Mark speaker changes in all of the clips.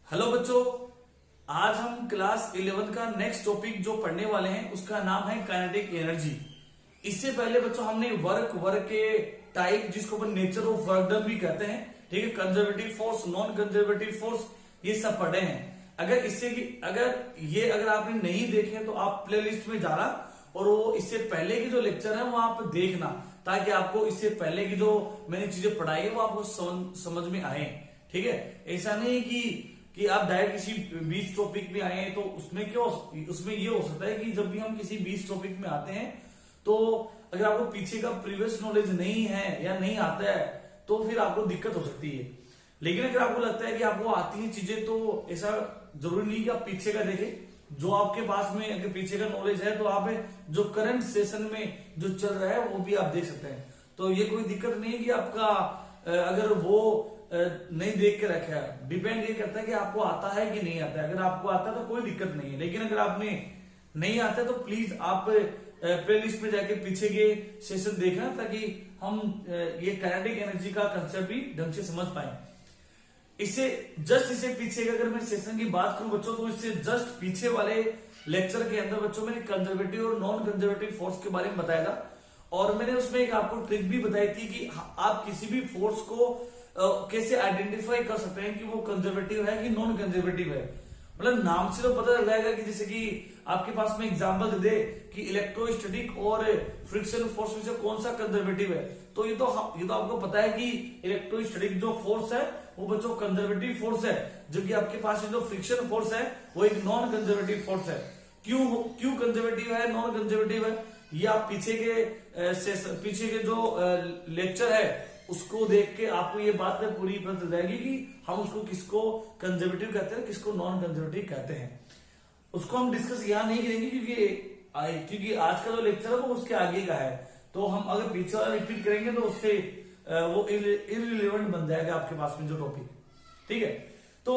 Speaker 1: Hello बच्चों, आज हम क्लास 11 का नेक्स्ट टॉपिक जो पढ़ने वाले हैं उसका नाम है काइनेटिक एनर्जी। इससे पहले बच्चों हमने वर्क के टाइप जिसको अपन नेचर ऑफ वर्क डन भी कहते हैं, ठीक है, conservative force, non conservative force, ये सब पढ़े हैं। अगर आपने नहीं देखे तो आप प्लेलिस्ट में जाना और वो इससे पहले की जो लेक्चर है वो आप देखना, ताकि आपको इससे पहले की जो मैंने चीजें पढ़ाई है वो आपको समझ में आए। ठीक है, ऐसा नहीं कि आप डायरेक्ट किसी 20 टॉपिक में आए तो उसमें ये हो सकता है कि जब भी हम किसी 20 टॉपिक में आते हैं तो अगर आपको पीछे का प्रीवियस नॉलेज नहीं है या नहीं आता है तो फिर आपको दिक्कत हो सकती है। लेकिन अगर आपको लगता है कि आपको आती है चीजें तो ऐसा जरूरी नहीं कि आप पीछे का देखें। जो आपके पास में अगर पीछे का नॉलेज है तो आप जो करंट सेशन में जो चल रहा है वो भी आप देख सकते हैं। तो ये कोई दिक्कत नहीं है कि आपका अगर वो नहीं देख के रखा है। डिपेंड ये करता है कि आपको आता है कि नहीं आता है। अगर आपको आता है तो कोई दिक्कत नहीं है, लेकिन अगर आपने नहीं आता है तो प्लीज आप प्लेलिस्ट में जाके पीछे के सेशन देखना, ताकि हम ये काइनेटिक एनर्जी का कंसेप्ट भी ढंग से समझ पाए। इससे पीछे का अगर मैं सेशन की बात करूं बच्चों, तो इससे जस्ट पीछे वाले लेक्चर के अंदर बच्चों मैंने कंजर्वेटिव और नॉन कंजर्वेटिव फोर्स के बारे में बताया था, और मैंने उसमें एक आपको ट्रिक भी बताई थी कि आप किसी भी फोर्स को कैसे आइडेंटिफाई कर सकते हैं कि वो कंजर्वेटिव है कि नॉन कंजर्वेटिव है। मतलब नाम से तो पता लग जाएगा कि जैसे कि आपके पास में एग्जांपल दे कि इलेक्ट्रोस्टैटिक और फ्रिक्शन फोर्स में से कौन सा कंजर्वेटिव है, तो ये तो आपको पता है कि इलेक्ट्रोस्टैटिक जो फोर्स है वो बच्चों कंजर्वेटिव फोर्स है, जबकि आपके पास जो फ्रिक्शन फोर्स है वो एक नॉन कंजर्वेटिव फोर्स है। क्यों कंजर्वेटिव है, नॉन कंजर्वेटिव है, ये आप पीछे के जो लेक्चर है उसको देख के आपको ये बात पूरी पता चल जाएगी कि हम उसको किसको कंजर्वेटिव कहते हैं, किसको नॉन कंजर्वेटिव कहते हैं। उसको हम डिस्कस यहाँ नहीं करेंगे क्योंकि आज का जो लेक्चर है वो उसके आगे का है। तो हम अगर पीछे वाला रिपीट करेंगे तो उससे वो इररिलेवेंट बन जाएगा आपके पास में जो टॉपिक। ठीक है, तो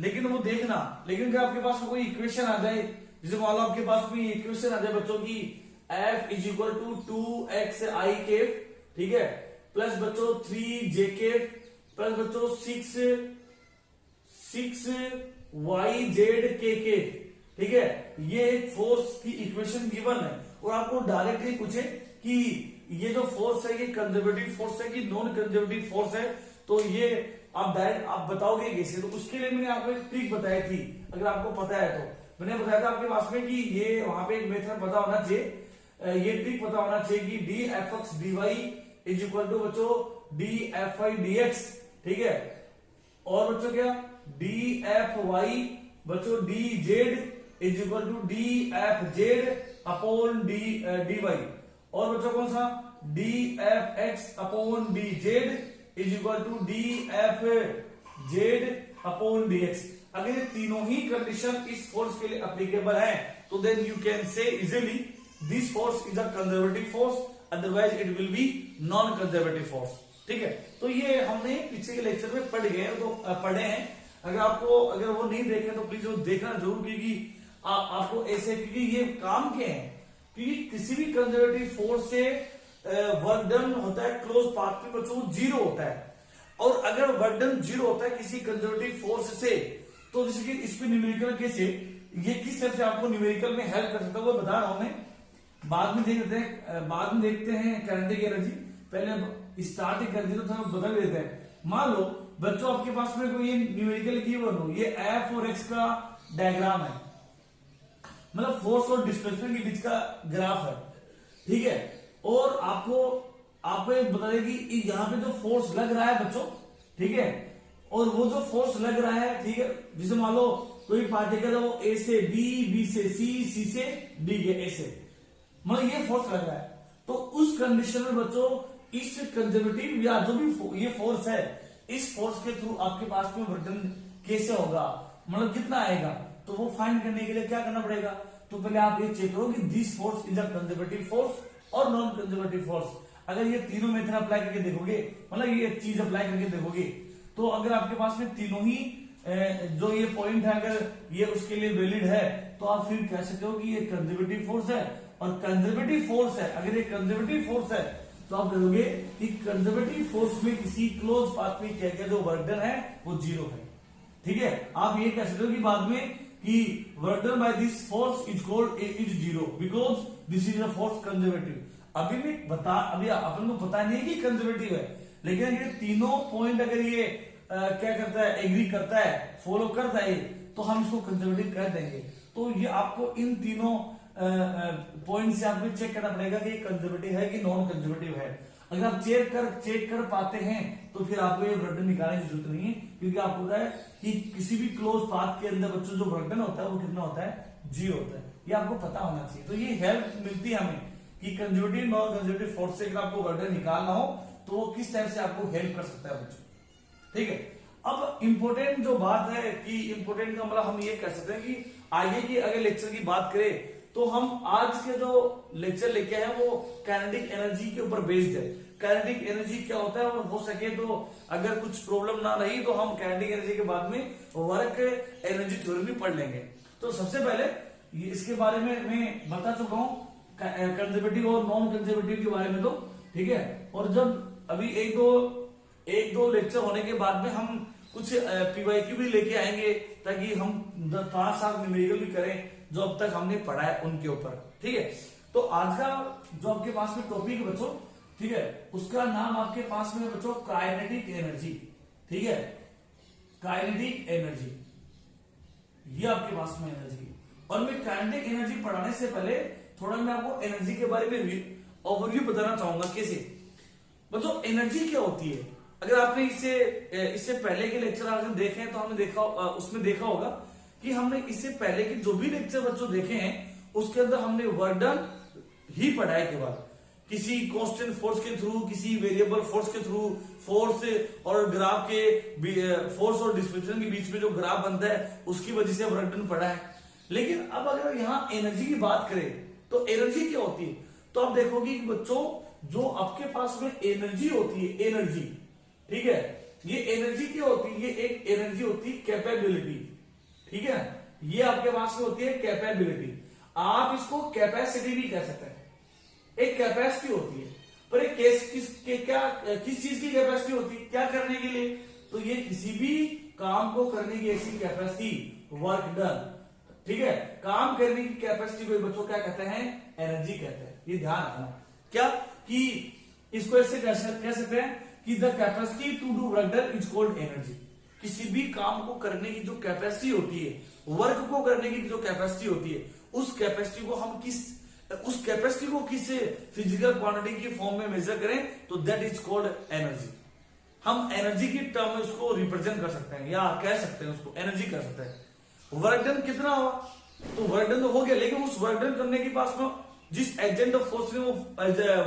Speaker 1: लेकिन वो देखना, लेकिन अगर आपके पास कोई इक्वेशन आ जाए, जैसे मान लो आपके पास में इक्वेशन आ जाए बच्चों की F is equal to 2xi cap, ठीक है, प्लस बच्चों 3j प्लस बच्चों 6yzk, ठीक है, ये एक फोर्स की इक्वेशन गिवन है और आपको डायरेक्टली पूछे कि ये जो फोर्स है ये कंजर्वेटिव फोर्स है कि नॉन कंजर्वेटिव फोर्स है, तो ये आप डायरेक्ट आप बताओगे कैसे। तो उसके लिए मैंने आपको एक ट्रिक बताई थी, अगर आपको पता है तो मैंने बताया था आपके पास में कि ये वहां पे एक मेथड पता होना चाहिए, ये ट्रिक पता होना चाहिए कि dfx dy is equal to बच्चों dfy dx, ठीक है, और बच्चों क्या dfy बच्चों dz is equal to dfz upon dy, और बच्चों कौन सा dfx upon dz is equal to dfz upon dx। अगर ये तीनों ही कंडीशन इस फोर्स के लिए अप्लीकेबल है तो then you can say easily this force is a conservative force, otherwise it will be non conservative force. ठीक है, तो ये हमने पीछे के लेक्चर में पढ़े हैं। अगर वो नहीं देखे तो प्लीज वो देखना जरूर, क्योंकि आपको ऐसे, क्योंकि ये काम के हैं, क्योंकि किसी भी कंजर्वेटिव फोर्स से वर्क डन होता है क्लोज पाथ में बच्चों जीरो होता है, और अगर वर्क डन जीरो होता है किसी कंजर्वेटिव फोर्स से, तो जैसे कि इसमें न्यूमेरिकल कैसे, ये किस तरह से आपको न्यूमेरिकल में हेल्प कर सकता है वो बता रहा हूं मैं, बाद में देखते हैं काइनेटिक एनर्जी। पहले स्टार्ट कर दी तो थोड़ा बदल देते हैं। मान लो बच्चों आपके पास में कोई न्यूमेरिकल गिवन हो, ये एफ और एक्स का डायग्राम है, मतलब फोर्स और डिस्प्लेसमेंट के बीच का ग्राफ है, ठीक है, और आपको एक बता दें कि यहाँ पे जो फोर्स लग रहा है बच्चों, ठीक है, और वो जो फोर्स लग रहा है, ठीक है, जैसे मान लो कोई पार्टिकल है वो ए से बी, बी से सी से डी के ऐसे, मतलब ये फोर्स लग रहा है, तो उस कंडीशन में बच्चों इस कंजर्वेटिव या जो भी ये फोर्स है, इस फोर्स के थ्रू आपके पास में वर्क कैसे होगा, मतलब कितना आएगा, तो वो फाइंड करने के लिए क्या करना पड़ेगा, तो पहले आप ये चेक करो कि this force is a conservative force और नॉन कंजर्वेटिव फोर्स। अगर ये तीनों मेथड अप्लाई करके देखोगे, मतलब ये चीज अप्लाई करके देखोगे, तो अगर आपके पास में तीनों ही जो ये पॉइंट है अगर ये उसके लिए वैलिड है, तो आप फिर कह सकते हो कि ये कंजर्वेटिव फोर्स है और कंजर्वेटिव फोर्स है। अगर ये कंजर्वेटिव फोर्स है तो आप कहोगे कि कंजर्वेटिव फोर्स में किसी क्लोज पाथ में क्या क्या जो वर्क डन है वो जीरो है। ठीक है, आप ये कह सकते हो कि बाद में कि work done by this force is called is zero because this is a force conservative. अभी अपन को पता नहीं कि कंजर्वेटिव है, लेकिन ये तीनों पॉइंट अगर ये क्या करता है, एग्री करता है, फॉलो करता है, तो हम इसको कंजर्वेटिव कह देंगे। तो ये आपको इन तीनों पॉइंट से आपको चेक करना पड़ेगा कि कंजर्वेटिव है कि नॉन कंजर्वेटिव है। अगर आप चेक कर पाते हैं तो फिर आपको ये वर्क डन निकालने की जरूरत नहीं है, क्योंकि आपको पता है कि किसी भी क्लोज पाथ के अंदर बच्चों जो वर्क डन होता है वो कितना होता है, जी होता है। ये आपको पता होना चाहिए। तो ये हेल्प मिलती है हमें कि कंजर्वेटिव नॉन कंजर्वेटिव फोर्स से अगर आपको वर्क डन निकालना हो तो वो किस टाइप से आपको हेल्प कर सकता है बच्चों। ठीक है, अब इंपॉर्टेंट जो बात है कि इंपॉर्टेंट का मतलब हम ये कह सकते हैं कि आगे की अगर लेक्चर की बात करें तो हम आज के जो लेक्चर लेके आए वो काइनेटिक एनर्जी के ऊपर बेस्ड है। काइनेटिक एनर्जी क्या होता है, और हो सके तो अगर कुछ प्रॉब्लम ना रही तो हम काइनेटिक एनर्जी के बाद में वर्क एनर्जी थ्योरी भी पढ़ लेंगे। तो सबसे पहले इसके बारे में मैं बता चुका हूँ, कंजर्वेटिव और नॉन कंजर्वेटिव के बारे में। तो ठीक है, और जब अभी एक दो लेक्चर होने के बाद में हम कुछ पीवाईक्यू भी लेके आएंगे ताकि हम 5-7 न्यूमेरिकल भी करें जो अब तक हमने पढ़ा है उनके ऊपर। ठीक है, तो आज का जो आपके पास में टॉपिक है बच्चों, ठीक है, उसका नाम आपके पास में बच्चों काइनेटिक एनर्जी। ठीक है, काइनेटिक एनर्जी, ये आपके पास में एनर्जी। और मैं काइनेटिक एनर्जी पढ़ाने से पहले थोड़ा मैं आपको एनर्जी के बारे में ओवरव्यू बताना चाहूंगा। कैसे बच्चों एनर्जी क्या होती है, अगर आपने इससे पहले के लेक्चर अगर देखे हैं तो हमने उसमें देखा होगा कि हमने इससे पहले के जो भी लेक्चर बच्चों देखे हैं उसके अंदर हमने वर्क डन ही पढ़ा है केवल। किसी कांस्टेंट फोर्स के थ्रू, किसी वेरिएबल फोर्स के थ्रू, फोर्स और ग्राफ के फोर्स और डिस्प्लेसमेंट के बीच में जो ग्राफ बनता है उसकी वजह से वर्क डन पढ़ा है। लेकिन अब अगर यहाँ एनर्जी की बात करें तो एनर्जी क्या होती है, तो आप देखोगे कि बच्चों जो आपके पास में एनर्जी होती है, एनर्जी, ठीक है, ये एनर्जी क्या होती है, ये एक एनर्जी होती है कैपेबिलिटी। ठीक है, ये आपके पास में होती है कैपेबिलिटी। आप इसको कैपेसिटी भी कह सकते हैं। एक कैपेसिटी होती है, पर एक किस चीज की कैपेसिटी होती है, क्या करने के लिए, तो ये किसी भी काम को करने की ऐसी कैपेसिटी, वर्क डन। ठीक है, काम करने की कैपेसिटी को बच्चों क्या कहते हैं, एनर्जी कहते हैं। ये ध्यान रखना क्या कि इसको ऐसे कह सकते हैं कि the capacity to do work done is called energy. किसी भी काम को करने की जो कैपेसिटी होती है, वर्क को करने की जो कैपेसिटी होती है, उस कैपेसिटी को किस फिजिकल क्वांटिटी की फॉर्म में मेजर करें तो दैट इज कॉल्ड एनर्जी। हम एनर्जी की टर्म में उसको रिप्रेजेंट कर सकते हैं या कह सकते हैं उसको एनर्जी कर सकते हैं। वर्क डन कितना हुआ, तो वर्क डन तो हो गया, लेकिन उस वर्क डन करने के पास में जिस एजेंट ऑफ फोर्स ने वो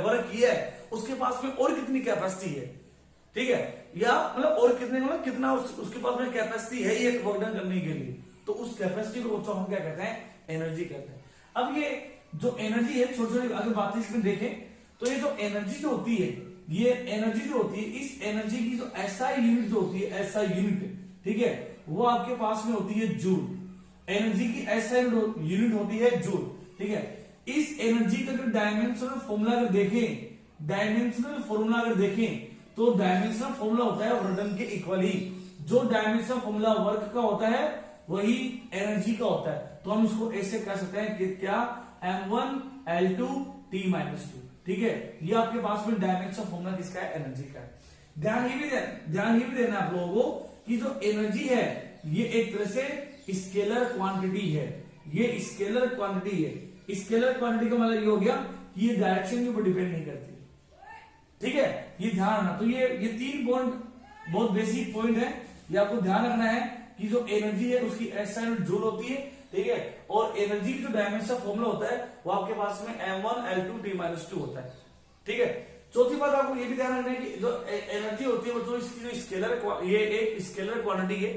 Speaker 1: वर्क किया है उसके पास में और कितनी कैपेसिटी है। ठीक है, या मतलब और कितना उसके पास में कैपेसिटी है ये वर्क डन करने के लिए, तो उस कैपेसिटी को हम क्या कहते हैं, एनर्जी कहते हैं। अब ये जो एनर्जी है, छोटी छोटी अगर बातें इसमें देखें तो ये जो एनर्जी जो होती है, ये एनर्जी जो होती है, इस एनर्जी की जो एसआई यूनिट जो होती है, एसआई यूनिट, ठीक है, वो आपके पास में होती है जूल। एनर्जी की एसआई यूनिट होती है जूल। ठीक है, इस एनर्जी का जो डायमेंशनल फॉर्मूला अगर देखें तो डायमेंशनल फॉर्मूला होता है वर्क डन के इक्वल ही। जो डायमेंशनल फॉर्मूला वर्क का होता है वही एनर्जी का होता है। तो हम इसको ऐसे कह सकते हैं कि क्या, m1 L2 T - 2। ठीक है, ये आपके पास में डायमेंशनल फॉर्मूला किसका है, एनर्जी का है। ध्यान ही भी देना आप लोगों को कि जो एनर्जी है ये एक तरह से स्केलर क्वांटिटी है। ये स्केलर क्वांटिटी है। स्केलर क्वांटिटी का मतलब ये हो गया कि ये डायरेक्शन के ऊपर डिपेंड नहीं करती। ठीक है, ये ध्यान रखना। तो ये 3 पॉइंट बहुत बेसिक पॉइंट है, ये आपको ध्यान रखना है कि जो एनर्जी है उसकी एसआई यूनिट जूल होती है। ठीक है, और एनर्जी की जो डायमेंशन फॉर्मूला होता है वो आपके पास में m1 L2 T - 2 होता है। ठीक है, चौथी बात आपको ये भी ध्यान रखना है कि जो एनर्जी होती है वो इसकी जो स्केलर, ये एक स्केलर क्वांटिटी है,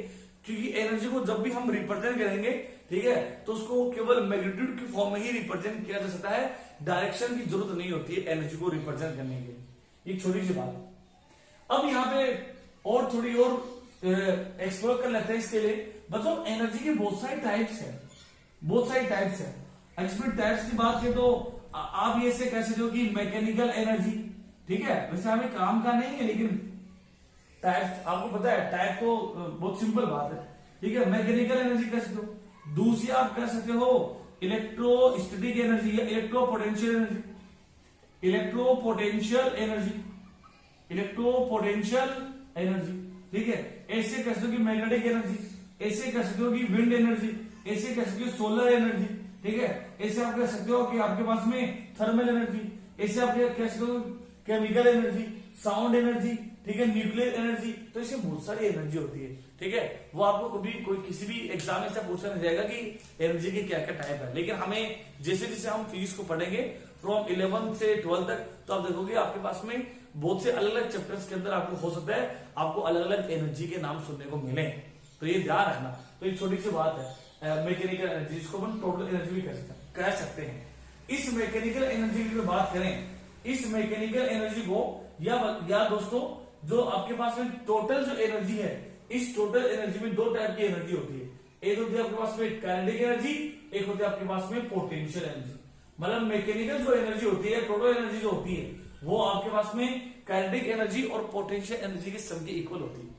Speaker 1: क्योंकि एनर्जी को जब भी हम रिप्रेजेंट करेंगे, ठीक है, तो उसको केवल मैग्नीट्यूड की फॉर्म में ही रिप्रेजेंट किया जा सकता है। डायरेक्शन की जरूरत नहीं होती है एनर्जी को रिप्रेजेंट करने के लिए। एक छोटी सी बात अब यहाँ पे और थोड़ी और एक्सप्लोर कर लेते हैं। इसके लिए बच्चों एनर्जी के बहुत सारे टाइप्स हैं। एक्सप्लोर टाइप्स की बात करें तो आप ये से कह सकते हो कि मैकेनिकल एनर्जी, ठीक है, वैसे हमें काम का नहीं है, लेकिन टाइप आपको पता है, टाइप तो बहुत सिंपल बात है, ठीक है, मैकेनिकल एनर्जी कह सकते हो। दूसरी आप कह सकते हो इलेक्ट्रोस्टैटिक एनर्जी या इलेक्ट्रोपोटेंशियल एनर्जी। इलेक्ट्रोपोटेंशियल एनर्जी, इलेक्ट्रोपोटेंशियल एनर्जी, ठीक है। ऐसे कह सकते हो कि मैग्नेटिक एनर्जी, ऐसे कह सकते हो कि विंड एनर्जी, ऐसे कह सकते हो सोलर एनर्जी, ठीक है। ऐसे आप कह सकते हो कि आपके पास में थर्मल एनर्जी, ऐसे आप कह सकते हो केमिकल एनर्जी, साउंड एनर्जी, ठीक है, न्यूक्लियर एनर्जी। तो इसमें बहुत सारी एनर्जी होती है, ठीक है। वो आपको कभी कोई किसी भी एग्जाम में से पूछा नहीं जाएगा कि एनर्जी के क्या क्या टाइप है, लेकिन हमें जैसे जैसे हम फिजिक्स को पढ़ेंगे फ्रॉम 11 से 12 तक, तो आप देखोगे आपके पास में बहुत से अलग अलग चैप्टर्स के अंदर आपको हो सकता है आपको अलग अलग एनर्जी के नाम सुनने को मिले, तो ये ध्यान रखना। तो ये छोटी सी बात है मैकेनिकल एनर्जी, जिसको हम टोटल एनर्जी भी कह सकते हैं। इस मैकेनिकल एनर्जी की बात करें, इस मैकेनिकल एनर्जी को या दोस्तों जो आपके पास में टोटल जो एनर्जी है, इस टोटल एनर्जी में दो टाइप की एनर्जी होती है। एक होती है आपके पास में काइनेटिक एनर्जी, एक होती है आपके पास में पोटेंशियल एनर्जी। मतलब मैकेनिकल जो एनर्जी होती है, टोटल एनर्जी जो होती है, वो आपके पास में काइनेटिक एनर्जी और पोटेंशियल एनर्जी के सम के इक्वल होती है।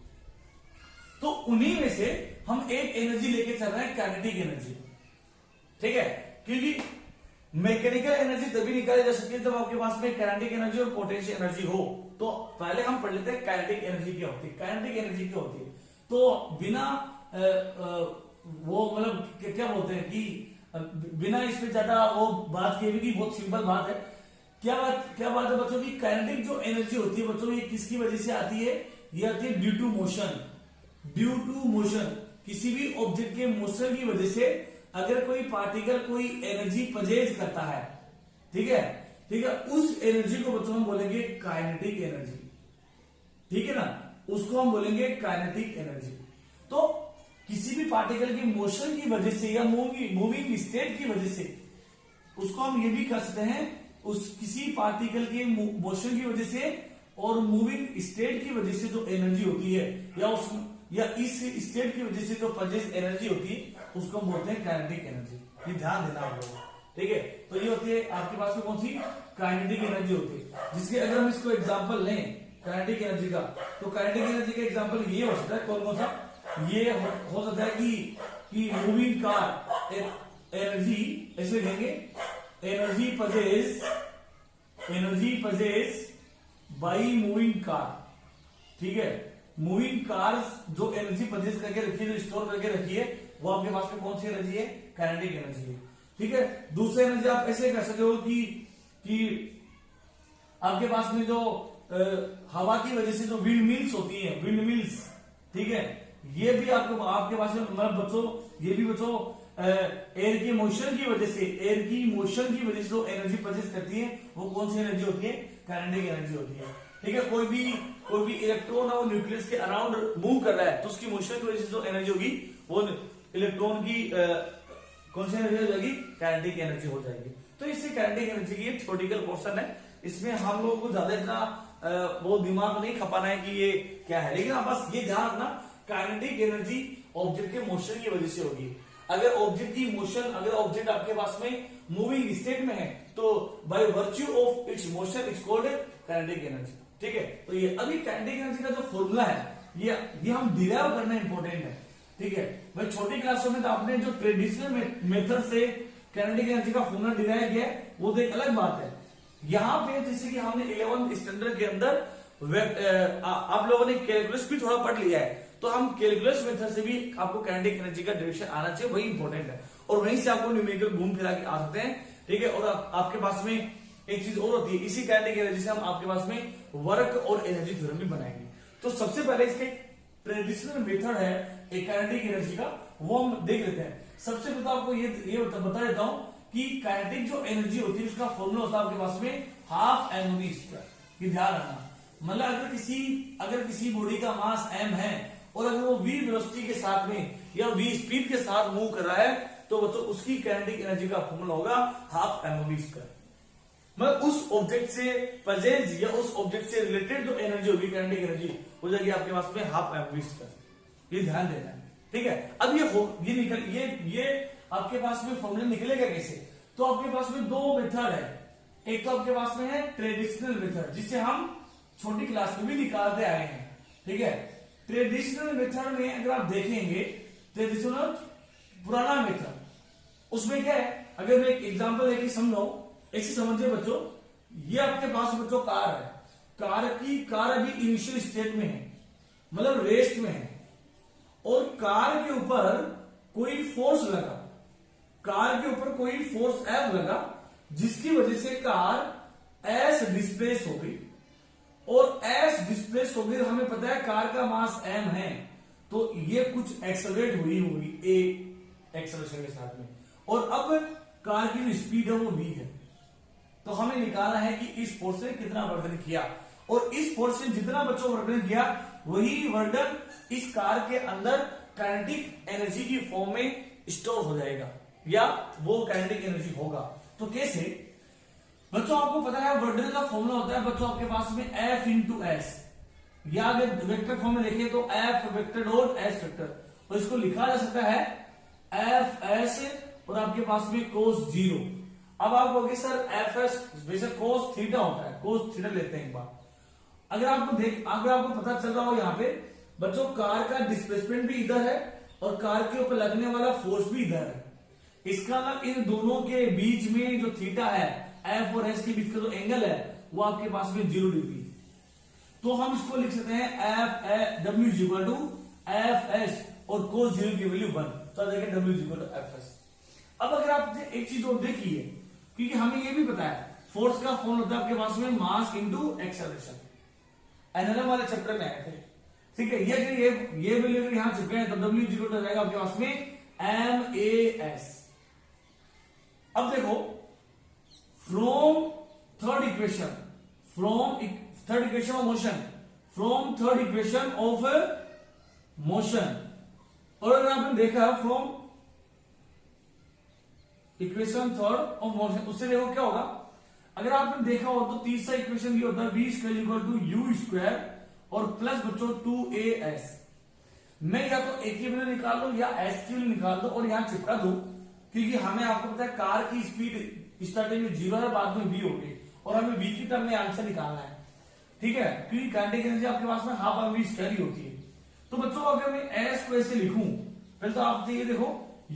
Speaker 1: तो उन्हीं में से हम एक एनर्जी लेके चल रहे हैं, काइनेटिक एनर्जी, ठीक है। क्योंकि मैकेनिकल एनर्जी तभी निकाली जा सकती है जब आपके पास में काइनेटिक एनर्जी और पोटेंशियल एनर्जी हो। तो पहले हम पढ़ लेते हैं काइनेटिक एनर्जी क्या होती है। काइनेटिक एनर्जी क्या होती है, तो बिना वो मतलब क्या बोलते हैं कि बिना इसमें ज्यादा वो बात की भी, बहुत सिंपल बात है। क्या बात है बच्चों की, काइनेटिक जो एनर्जी होती है बच्चों, ये किसकी वजह से आती है, ये आती है due to motion. Due to motion, किसी भी ऑब्जेक्ट के मोशन की वजह से अगर कोई पार्टिकल कोई एनर्जी पजेज करता है, ठीक है, उस एनर्जी को बच्चों हम बोलेंगे काइनेटिक एनर्जी, ठीक है ना, उसको हम बोलेंगे काइनेटिक एनर्जी। तो किसी भी पार्टिकल की मोशन की वजह से या मूविंग स्टेट की वजह से, उसको हम ये भी कह सकते हैं, उस किसी पार्टिकल के मोशन की वजह से और मूविंग स्टेट की वजह से जो एनर्जी होती है, या इस स्टेट की वजह से जो पजेस एनर्जी होती है, उसको हम बोलते हैं काइनेटिक एनर्जी। ये ध्यान देना आप लोगों को, ठीक है। तो ये होती है आपके पास में कौन सी, काइनेटिक एनर्जी होती है। जिसके अगर हम इसको एग्जांपल लें काइनेटिक एनर्जी का, तो काइनेटिक एनर्जी का एग्जांपल ये हो सकता है, कौन सा, ये हो सकता है कि मूविंग कार एनर्जी, ऐसे लेंगे, energy possess by moving car, ठीक है। मूविंग कार्स जो एनर्जी पजेस करके रखी है, जो स्टोर करके रखी है, वो आपके पास में कौन सी एनर्जी है, काइनेटिक एनर्जी है, ठीक है। दूसरी एनर्जी आप ऐसे कर सकते हो कि आपके पास में जो हवा की वजह से जो विंड मिल्स होती है, विंड मिल्स, ठीक है, ये भी आपके पास में, मतलब बच्चों ये भी बच्चों एयर की मोशन की वजह से जो एनर्जी पजेस करती है, वो कौन सी एनर्जी होती है, काइनेटिक एनर्जी होती है, ठीक है। कोई भी इलेक्ट्रॉन है वो न्यूक्लियस के अराउंड मूव कर रहा है, तो उसकी मोशन की वजह से जो एनर्जी होगी वो इलेक्ट्रॉन की कौन सी एनर्जी हो जाएगी, काइनेटिक एनर्जी हो जाएगी। तो इससे काइनेटिक एनर्जी की थ्योरेटिकल पोर्शन है, इसमें हम लोगों को ज्यादा इतना वो दिमाग नहीं खपाना है कि ये क्या है, लेकिन आप बस ये ध्यान रखना, काइनेटिक एनर्जी ऑब्जेक्ट के मोशन की वजह से होगी। अगर ऑब्जेक्ट की मोशन, अगर ऑब्जेक्ट आपके पास में मूविंग स्टेट में है, तो by virtue of its motion it's called kinetic energy, ठीक है। तो ये अभी काइनेटिक एनर्जी का जो फॉर्मूला है, ये हम डिराइव करना इंपॉर्टेंट है, ठीक है भाई। छोटी क्लासों में तो आपने जो ट्रेडिशनल मेथड से काइनेटिक एनर्जी का फॉर्मूला डिराइव किया है, वो तो एक अलग बात है। यहाँ पे जैसे कि हमने 11th स्टैंडर्ड के अंदर आप लोगों ने कैलकुलस भी थोड़ा पढ़ लिया है, तो हम कैलकुलस मेथड से भी आपको काइनेटिक एनर्जी का डायरेक्शन आना चाहिए, वही इंपॉर्टेंट है। और वहीं से आपको न्यूमेरिकल घूम फिरा के आ सकते हैं, ठीक है। और आपके पास में एक चीज और होती है, इसी काइनेटिक एनर्जी से हम आपके पास में वर्क और एनर्जी थ्योरम भी बनाएंगे। तो सबसे पहले इसका ट्रेडिशनल मेथड है एक काइनेटिक एनर्जी का, वो हम देख लेते हैं। सबसे पहले आपको ये बता देता हूं कि काइनेटिक जो एनर्जी होती है उसका फॉर्मूला होता है आपके पास में हाफ mv स्क्वायर। ध्यान रखना, मतलब अगर किसी बॉडी का मास m है और अगर वो v वेलोसिटी के साथ में या v स्पीड के साथ मूव कर रहा है, तो बच्चों उसकी काइनेटिक एनर्जी का फॉर्मूला होगा हाफ mv स्क्वायर। मतलब उस ऑब्जेक्ट से पजेज या उस ऑब्जेक्ट से रिलेटेड जो एनर्जी होगी, काइनेटिक एनर्जी हो जाएगी आपके पास में हाफ mv स्क्वायर। ये ध्यान देना है, ठीक है। अब ये आपके पास में फॉर्मूला निकलेगा कैसे, तो आपके पास में दो मेथड है। एक तो आपके पास में है ट्रेडिशनल मेथड, जिसे हम छोटी क्लास में भी निकालते आए हैं, ठीक है। ट्रेडिशनल मेथड में अगर आप देखेंगे ट्रेडिशनल पुराना मेथड। उसमें क्या है, अगर मैं एक एग्जांपल लेके समझाऊं, ऐसे समझिए बच्चों, ये आपके पास बच्चों कार है, कार अभी इनिशियल स्टेट में है, मतलब रेस्ट में है, और कार के ऊपर कोई फोर्स लगा, कार के ऊपर कोई फोर्स एफ लगा, जिसकी वजह से कार एस डिस्प्लेस हो गई, और एस डिस्प्लेस हो गई, हमें पता है कार का मास एम है, तो ये कुछ एक्सेलरेट हुई होगी ए एक्सेलरेशन के साथ में, और अब कार की जो स्पीड है वो वी है। तो हमें निकालना है कि इस फोर्स से कितना वर्धन किया, और इस फोर्स से जितना बच्चों वर्धन किया वही वर्धन इस कार के अंदर काइनेटिक एनर्जी की फॉर्म में स्टोर हो जाएगा, या वो काइनेटिक एनर्जी होगा। तो कैसे बच्चों, आपको पता है वर्धन का फॉर्मूला होता है बच्चों आपके पास में F इंटू एस, या अगर वेक्टर फॉर्म में देखें तो F vector dot S vector, और इसको लिखा जा सकता है एफ एस और आपके पास में कोस जीरो। अब आप कहोगे सर एफ एस वैसे कोस थीटा होता है, कोस थीटा लेते हैं एक बार। अगर आपको पता चल रहा हो यहाँ पे बच्चों, कार का डिस्प्लेसमेंट भी इधर है और कार के ऊपर लगने वाला फोर्स भी इधर है, इसका मतलब इन दोनों के बीच में जो थीटा है, एफ और एस के बीच का जो एंगल है वो आपके पास में 0 डिग्री। तो हम इसको लिख सकते हैं F W is equal to F S और कोस जीरो की वैल्यू 1, तो देखिए W is equal to F S. अब अगर आप एक चीज और देखिए, क्योंकि हमें ये भी पता है फोर्स का फॉर्म होता है आपके पास में मास इंटू एक्सेलरेशन, एनएलएम वाले चैप्टर में आए थे, ठीक है। ये वैल्यू अगर यहां चिपके हैं तो डब्ल्यू जीरो हो जाएगा आपके पास में एम ए एस। अब देखो, from third equation of motion, from third equation of motion, और अगर आपने देखा from equation third of motion, उससे देखो क्या होगा, अगर आपने देखा हो तो तीसरा इक्वेशन ये होता है v square equal to u square और प्लस बच्चों 2as। मैं या तो a की वैल्यू निकाल दो या s की वैल्यू निकाल दो और यहां चिपका दो, क्योंकि हमें आपको पता है कार की स्पीड स्टार्टिंग में 0 है, बाद में v होगी, और हमें v की टर्म में आंसर निकालना है, ठीक है, क्योंकि काइनेटिक एनर्जी आपके पास में हाफ v स्क्वायर ही होती है। तो बच्चों अगर मैं s को ऐसे लिखूं, पहले तो आप ये देखो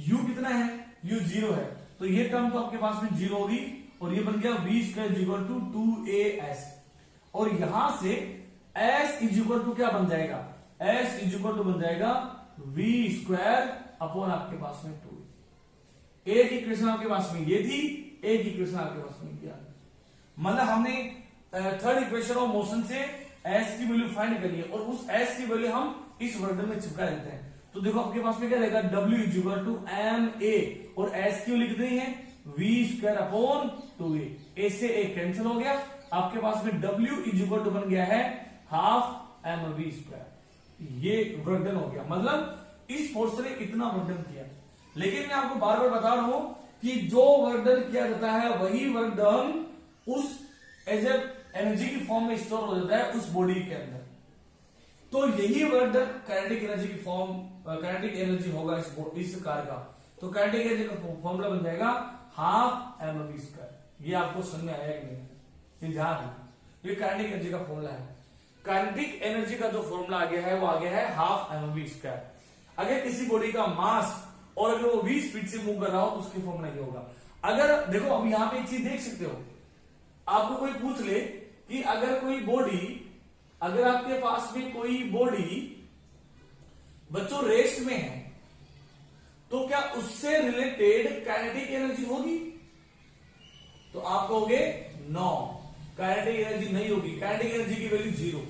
Speaker 1: u कितना है, u 0 है, तो ये टर्म तो आपके पास में 0 होगी, और ये बन गया v square equal to 2as, और यहां से s इज इक्वल टू क्या बन जाएगा, s इज इक्वल टू बन जाएगा v स्क्वायर अपॉन आपके पास में 2। एक इक्वेशन आपके पास में ये थी, एक इक्वेशन आपके पास में किया, मतलब हमने थर्ड इक्वेशन ऑफ मोशन से s की वैल्यू फाइंड करी है, और उस s की वैल्यू हम इस वर्डन में चिपका देते हैं। तो देखो आपके पास में क्या रहेगा, w is equal to M A, और s की लिख दी है v square upon 2a, a से a कैंसिल हो गया, आपके पास में w इज इक्वल टू बन गया है हाफ एम वी स्क्वायर। ये वर्धन हो गया, मतलब इस फोर्स ने इतना वर्धन किया। लेकिन मैं आपको बार बार बता रहा हूं कि जो वर्धन किया जाता है वही वर्धन उस एज ए एनर्जी की फॉर्म में स्टोर हो जाता है उस बॉडी के अंदर। तो यही वर्धन काइनेटिक एनर्जी की फॉर्म, काइनेटिक एनर्जी होगा इस कार का। तो काइनेटिक एनर्जी का फॉर्मूला बन जाएगा हाफ एम वी स्क्वायर। ये आपको समझ में आया कि नहीं, ध्यान, ये काइनेटिक एनर्जी का फॉर्मूला है। काइनेटिक एनर्जी का जो फॉर्मूला आ गया है वो आ गया है हाफ एम वी स्क्वायर। अगर किसी बॉडी का मास और अगर वो v स्पीड से मूव कर रहा हो तो उसकी फॉर्मूला ये होगा। अगर देखो अब यहां पे एक चीज देख सकते हो, आपको कोई पूछ ले कि अगर कोई बॉडी, अगर आपके पास में कोई बॉडी बच्चों रेस्ट में है तो क्या उससे रिलेटेड काइनेटिक एनर्जी होगी? तो आप कहोगे नो, काइनेटिक एनर्जी नहीं होगी, काइनेटिक एनर्जी की वैल्यू 0।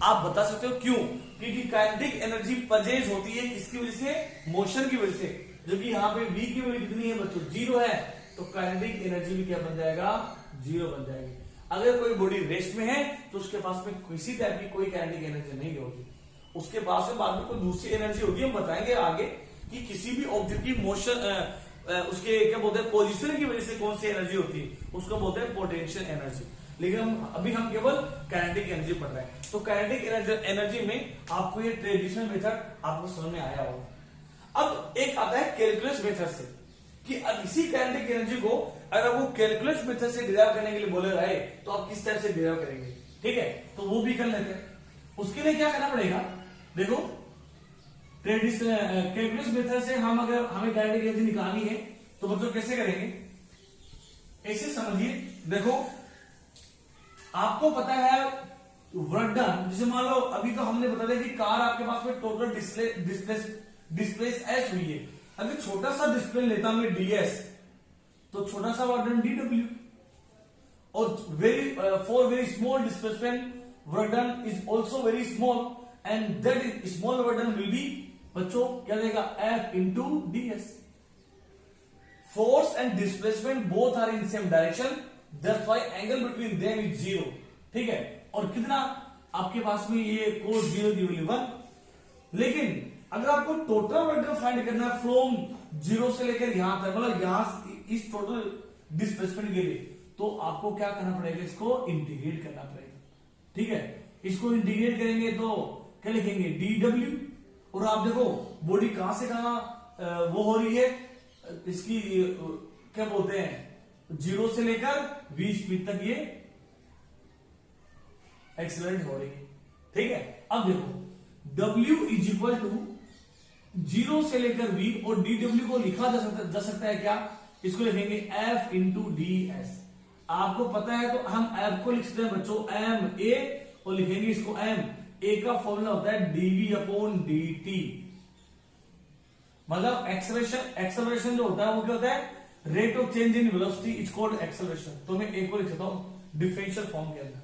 Speaker 1: आप बता सकते हो क्यों? क्योंकि काइनेटिक एनर्जी परचेज होती है किसकी वजह से? मोशन की वजह से, जो कि यहाँ पे v की वैल्यू कितनी है बच्चों? 0 है, तो काइनेटिक एनर्जी भी क्या बन जाएगा? 0 बन जाएगी। अगर कोई बॉडी रेस्ट में है तो उसके पास में किसी टाइप की कोई काइनेटिक एनर्जी नहीं होगी, उसके पास में बाद में कोई दूसरी एनर्जी होगी। हम बताएंगे आगे कि किसी भी ऑब्जेक्ट की मोशन उसके क्या बोलते हैं पोजीशन की वजह से कौन सी एनर्जी होती है, उसको बोलते हैं पोटेंशियल एनर्जी। लेकिन हम केवल काइनेटिक एनर्जी पढ़ रहे हैं। तो काइनेटिक एनर्जी में आपको ये ट्रेडिशनल मेथड आपको समझ में आया होगा। अब एक आता है कैलकुलस मेथड से, कि अब इसी काइनेटिक एनर्जी को अगर आपको कैलकुलस मेथड से डिराइव करने के लिए बोले रहे तो आप किस तरह से डिराइव करेंगे? ठीक है, तो वो भी कर लेते हैं। उसके लिए क्या करना पड़ेगा? देखो कैलकुलस मेथड से हम अगर हमें काइनेटिक एनर्जी निकालनी है तो बच्चों कैसे करेंगे, ऐसे समझिए। देखो आपको पता है वर्क डन, जैसे मान लो अभी तो हमने बता दिया कि कार आपके पास में टोटल डिस्प्लेस एस हुई है। अगर छोटा सा डिस्प्ले लेता मैं डीएस तो छोटा सा वर्क डन डीडब्ल्यू, और for very small displacement work done is also very small and that small work done will be, बच्चों क्या देगा, F into DS. Force and displacement both are in same direction, that's why angle between them is zero. ठीक है, और कितना आपके पास में ये कोस जीरो की वैल्यू 1। लेकिन अगर आपको टोटल वर्क डन फाइंड करना है फ्रॉम जीरो से लेकर यहां तक, मतलब यहां इस टोटल डिस्प्लेसमेंट के लिए, तो आपको क्या करना पड़ेगा, इसको इंटीग्रेट करना पड़ेगा। ठीक है, इसको इंटीग्रेट करेंगे तो क्या लिखेंगे, डीडब्ल्यू। और आप देखो बॉडी कहां से कहां वो हो रही है, इसकी क्या बोलते हैं, जीरो से लेकर v स्पीड तक ये एक्सीलरेट हो रही है। ठीक है, अब देखो w is equal to zero से लेकर v, और dw को लिखा जा सकता है क्या, इसको लिखेंगे f इंटू डी एस। आपको पता है तो हम f को लिख सकते हैं बच्चों एम ए, और लिखेंगे इसको एम ए का फॉर्मूला होता है dv अपॉन dt, मतलब एक्सेलरेशन जो होता है वो क्या होता है, rate of change in velocity is called acceleration. तो मैं एक को लिख सकता हूं डिफरेंशियल फॉर्म के अंदर,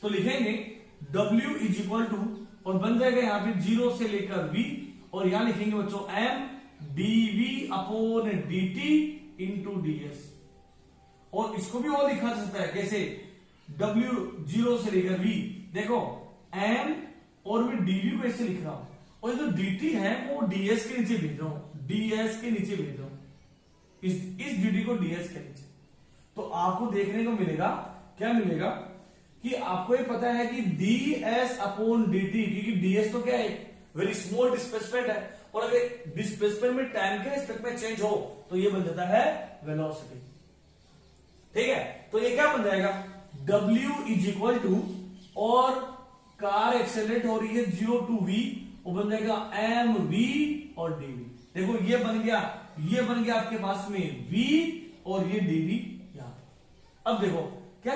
Speaker 1: तो लिखेंगे w इज इक्वल टू, और बन जाएगा यहां पे जीरो से लेकर v, और यहां लिखेंगे बच्चों m dv upon dt into ds। और इसको भी और लिखा जा सकता है कैसे, w जीरो से लेकर v, देखो m और मैं dv को ऐसे लिख रहा हूं, और जो dt है वो ds के नीचे भेज रहा हूं, ds के नीचे भेज रहा हूं, इस dt को ds के नीचे। तो आपको देखने को मिलेगा, क्या मिलेगा कि आपको ये पता है कि ds अपॉन dt, क्योंकि ds तो क्या है, वेरी स्मॉल डिस्प्लेसमेंट है, और अगर डिस्प्लेसमेंट में टाइम के रिस्पेक्ट में चेंज हो तो ये बन जाता है वेलोसिटी। ठीक है, तो ये क्या बन जाएगा, w इज इक्वल टू, और कार एक्सेलरेट हो रही है जीरो टू v, वो बन जाएगा एम वी और dv। देखो ये बन गया आपके पास में v और ये dv यहां पे। अब देखो क्या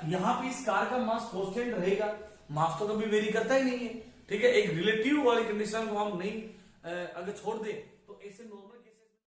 Speaker 1: यहां पे इस कार का मास कांस्टेंट रहेगा, मास तो कभी वेरी करता ही नहीं है। ठीक है, एक रिलेटिव वाली कंडीशन को हम नहीं अगर छोड़ दें तो ऐसे नॉर्मल